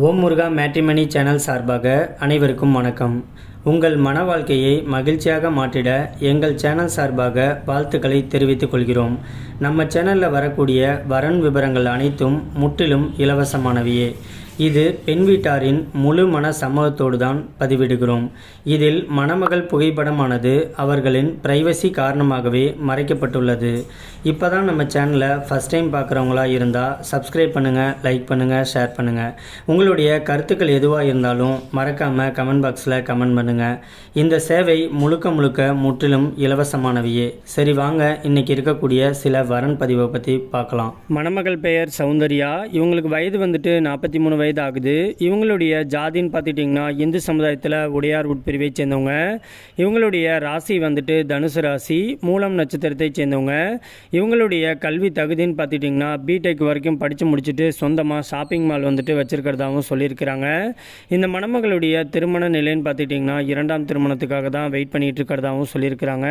ஓம் முருகா matrimony channel சார்பாக அனைவருக்கும் வணக்கம். உங்கள் மன வாழ்க்கையை மகிழ்ச்சியாக மாற்றிட எங்கள் சேனல் சார்பாக வாழ்த்துக்களை தெரிவித்துக் கொள்கிறோம். நம்ம சேனலில் வரக்கூடிய வரன் விவரங்கள் அனைத்தும் முற்றிலும் இலவசமானவையே. இது பெண் வீட்டாரின் முழு மன சம்மதத்தோடு தான் பதிவிடுகிறோம். இதில் மணமகள் புகைப்படமானது அவர்களின் பிரைவசி காரணமாகவே மறைக்கப்பட்டுள்ளது. இப்போ தான் நம்ம சேனலை ஃபஸ்ட் டைம் பார்க்குறவங்களா இருந்தால் சப்ஸ்கிரைப் பண்ணுங்கள், லைக் பண்ணுங்கள், ஷேர் பண்ணுங்கள். உங்களுடைய கருத்துக்கள் எதுவாக இருந்தாலும் மறக்காமல் கமெண்ட் பாக்ஸில் கமெண்ட் பண்ணுங்கள். இந்த சேவை முழுக்க முற்றிலும் இலவசமானவையே. சரி வாங்க, இன்றைக்கி இருக்கக்கூடிய சில வரன் பதிவை பற்றி பார்க்கலாம். மணமகள் பெயர் சௌந்தர்யா. இவங்களுக்கு வயது வந்துட்டு 43 வயது ஆகுது. இவங்களுடைய ஜாதின்னு பார்த்துட்டிங்கன்னா இந்து சமுதாயத்தில் உடையார் உட்பிரிவை சேர்ந்தவங்க. இவங்களுடைய ராசி வந்துட்டு தனுசு ராசி, மூலம் நட்சத்திரத்தை சேர்ந்தவங்க. இவங்களுடைய கல்வி தகுதின்னு பார்த்துட்டிங்கன்னா பிடெக் வரைக்கும் படித்து முடிச்சுட்டு சொந்தமாக ஷாப்பிங் மால் வந்துட்டு வச்சுருக்கிறதாகவும் சொல்லியிருக்கிறாங்க. இந்த மணமகளுடைய திருமண நிலைன்னு பார்த்துட்டிங்கன்னா 2ஆம் திருமணத்துக்காக தான் வெயிட் பண்ணிகிட்டு இருக்கிறதாகவும் சொல்லியிருக்கிறாங்க.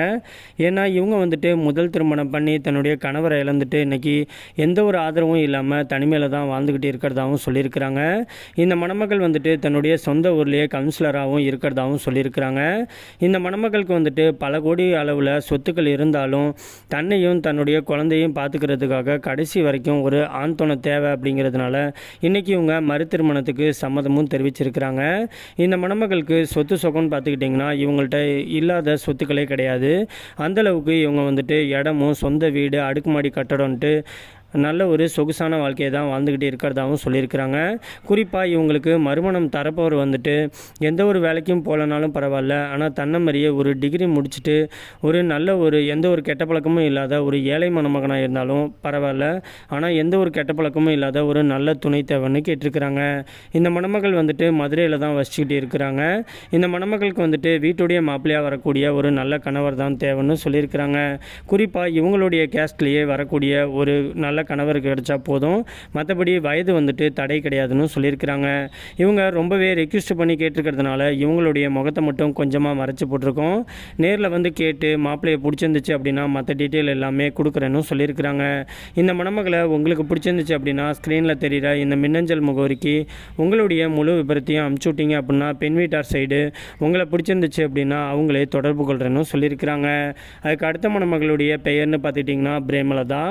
ஏன்னா இவங்க வந்துட்டு முதல் திருமணம் பண்ணி தன்னுடைய கணவரை இழந்துட்டு இன்றைக்கி எந்த ஒரு ஆதரவும் இல்லாமல் தனிமையில் தான் வாழ்ந்துக்கிட்டு இருக்கிறதாகவும் சொல்லியிருக்கிறாங்க. இந்த மணமகள் வந்துட்டு தன்னுடைய சொந்த ஊர்லேயே கவுன்சிலராகவும் இருக்கிறதாகவும் சொல்லியிருக்கிறாங்க. இந்த மணமகளுக்கு வந்துட்டு பல கோடி அளவில் சொத்துக்கள் இருந்தாலும் தன்னையும் தன்னுடைய குழந்தையும் பார்த்துக்கிறதுக்காக கடைசி வரைக்கும் ஒரு ஆண் துணை தேவை அப்படிங்கிறதுனால இன்றைக்கி இவங்க மறு திருமணத்துக்கு சம்மதமும் தெரிவிச்சிருக்கிறாங்க. இந்த மணமகளுக்கு சொத்து சொகம்னு பார்த்துக்கிட்டிங்கன்னா இவங்கள்ட்ட இல்லாத சொத்துக்களே கிடையாது. அந்தளவுக்கு இவங்க வந்துட்டு இடமும் சொந்த வீடு அடுக்குமாடி கட்டடம்ன்ட்டு நல்ல ஒரு சொகுசான வாழ்க்கையை தான் வாழ்ந்துக்கிட்டு இருக்கிறதாகவும் சொல்லியிருக்கிறாங்க. குறிப்பாக இவங்களுக்கு மறுமணம் தரப்பவர் வந்துட்டு எந்த ஒரு வேலைக்கும் போகலனாலும் பரவாயில்ல, ஆனால் தன்னமறிய ஒரு டிகிரி முடிச்சுட்டு ஒரு நல்ல ஒரு எந்த ஒரு கெட்ட பழக்கமும் இல்லாத ஒரு ஏழை மணமகனாக இருந்தாலும் பரவாயில்ல, ஆனால் எந்த ஒரு கெட்ட பழக்கமும் இல்லாத ஒரு நல்ல துணை தேவைன்னு கேட்டிருக்கிறாங்க. இந்த மணமகள் வந்துட்டு மதுரையில் தான் வசிச்சுக்கிட்டு இருக்கிறாங்க. இந்த மணமகளுக்கு வந்துட்டு வீட்டுடைய மாப்பிள்ளையாக வரக்கூடிய ஒரு நல்ல கணவர் தான் தேவைன்னு சொல்லியிருக்கிறாங்க. குறிப்பாக இவங்களுடைய கேஸ்ட்லேயே வரக்கூடிய ஒரு நல்ல கணவர் கிடைச்சா போதும், மற்றபடி வயது வந்துட்டு தடை கிடையாதுன்னு சொல்லியிருக்கிறாங்க. இவங்க ரொம்பவே ரெக்வெஸ்ட் பண்ணி கேட்டிருக்கிறதுனால இவங்களுடைய முகத்தை மட்டும் கொஞ்சமாக மறைச்சி போட்டிருக்கோம். நேரில் வந்து கேட்டு மாப்பிள்ளையை பிடிச்சிருந்துச்சு அப்படின்னா மற்ற டீட்டெயில் எல்லாமே கொடுக்குறேன்னு சொல்லியிருக்கிறாங்க. இந்த மணமகளை உங்களுக்கு பிடிச்சிருந்துச்சு அப்படின்னா ஸ்க்ரீனில் தெரிகிற இந்த மின்னஞ்சல் முகவரிக்கு உங்களுடைய முழு விபரத்தையும் அனுப்பிச்சு விட்டீங்க அப்படின்னா பெண் வீட்டார் சைடு உங்களை பிடிச்சிருந்துச்சு அப்படின்னா அவங்களே தொடர்பு கொள்கிறேன்னு சொல்லியிருக்கிறாங்க. அதுக்கு அடுத்த மணமகளுடைய பெயர்னு பார்த்துட்டிங்கன்னா பிரேமலதா.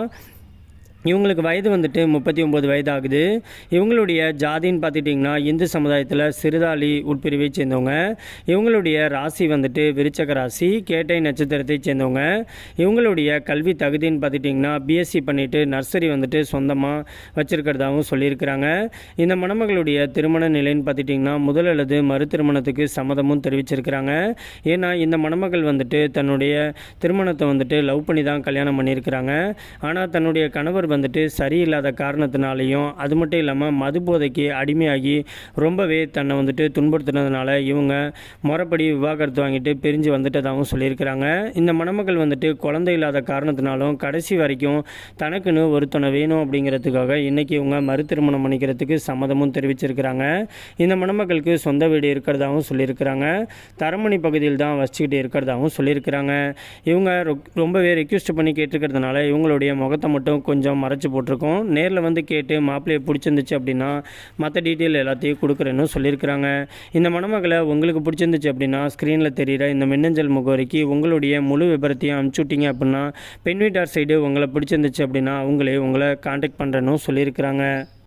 இவங்களுக்கு வயது வந்துட்டு 39 வயது ஆகுது. இவங்களுடைய ஜாதின்னு பார்த்துட்டிங்கன்னா இந்து சமுதாயத்தில் சிறுதாளி உட்பிரிவை சேர்ந்தவங்க. இவங்களுடைய ராசி வந்துட்டு விருச்சக ராசி, கேட்டை நட்சத்திரத்தை சேர்ந்தவங்க. இவங்களுடைய கல்வி தகுதின்னு பார்த்துட்டிங்கன்னா பிஎஸ்சி பண்ணிவிட்டு நர்சரி வந்துட்டு சொந்தமாக வச்சுருக்கிறதாகவும் சொல்லியிருக்கிறாங்க. இந்த மணமகளுடைய திருமண நிலைன்னு பார்த்துட்டிங்கன்னா முதல் அல்லது மறு திருமணத்துக்கு சம்மதமும் தெரிவிச்சிருக்கிறாங்க. ஏன்னா இந்த மணமகள் வந்துட்டு தன்னுடைய திருமணத்தை வந்துட்டு லவ் பண்ணி தான் கல்யாணம் பண்ணியிருக்கிறாங்க. ஆனால் தன்னுடைய கணவர் வந்துட்டு சரியில்லாத காரணத்தினாலையும் அது மட்டும் இல்லாமல் மது போதைக்கு அடிமையாகி ரொம்பவே தன்னை வந்துட்டு துன்புறுத்தினதுனால இவங்க முறைப்படி விவாகரத்து வாங்கிட்டு பிரிஞ்சு வந்துட்டதாகவும் சொல்லியிருக்கிறாங்க. இந்த மணமகள் வந்துட்டு குழந்தை இல்லாத காரணத்தினாலும் கடைசி வரைக்கும் தனக்குன்னு ஒருத்தனை வேணும் அப்படிங்கிறதுக்காக இன்றைக்கி இவங்க மறு திருமணம் பண்ணிக்கிறதுக்கு சம்மதமும் தெரிவிச்சிருக்கிறாங்க. இந்த மணமகளுக்கு சொந்த வீடு இருக்கிறதாகவும் சொல்லியிருக்கிறாங்க. தரமணி பகுதியில் தான் வச்சுக்கிட்டு இருக்கிறதாகவும் சொல்லியிருக்கிறாங்க. இவங்க ரொம்பவே ரெக்வெஸ்ட் பண்ணி கேட்டிருக்கிறதுனால இவங்களுடைய முகத்தை மட்டும் கொஞ்சம் மறைச்சு போட்டிருக்கோம். நேரில் வந்து கேட்டு மாப்பிள்ளையை பிடிச்சிருந்துச்சு அப்படின்னா மற்ற டீட்டெயில் எல்லாத்தையும் கொடுக்குறேன்னு சொல்லியிருக்கிறாங்க. இந்த மணமகளை உங்களுக்கு பிடிச்சிருந்துச்சு அப்படின்னா ஸ்க்ரீனில் தெரிகிற இந்த மின்னஞ்சல் முகவரிக்கு உங்களுடைய முழு விபரத்தையும் அனுப்பிச்சு விட்டீங்க அப்படின்னா பெண் வீட்டார் சைடு உங்களை பிடிச்சிருந்துச்சு அப்படின்னா அவங்களே உங்களை கான்டாக்ட் பண்ணுறேன்னு சொல்லியிருக்கிறாங்க.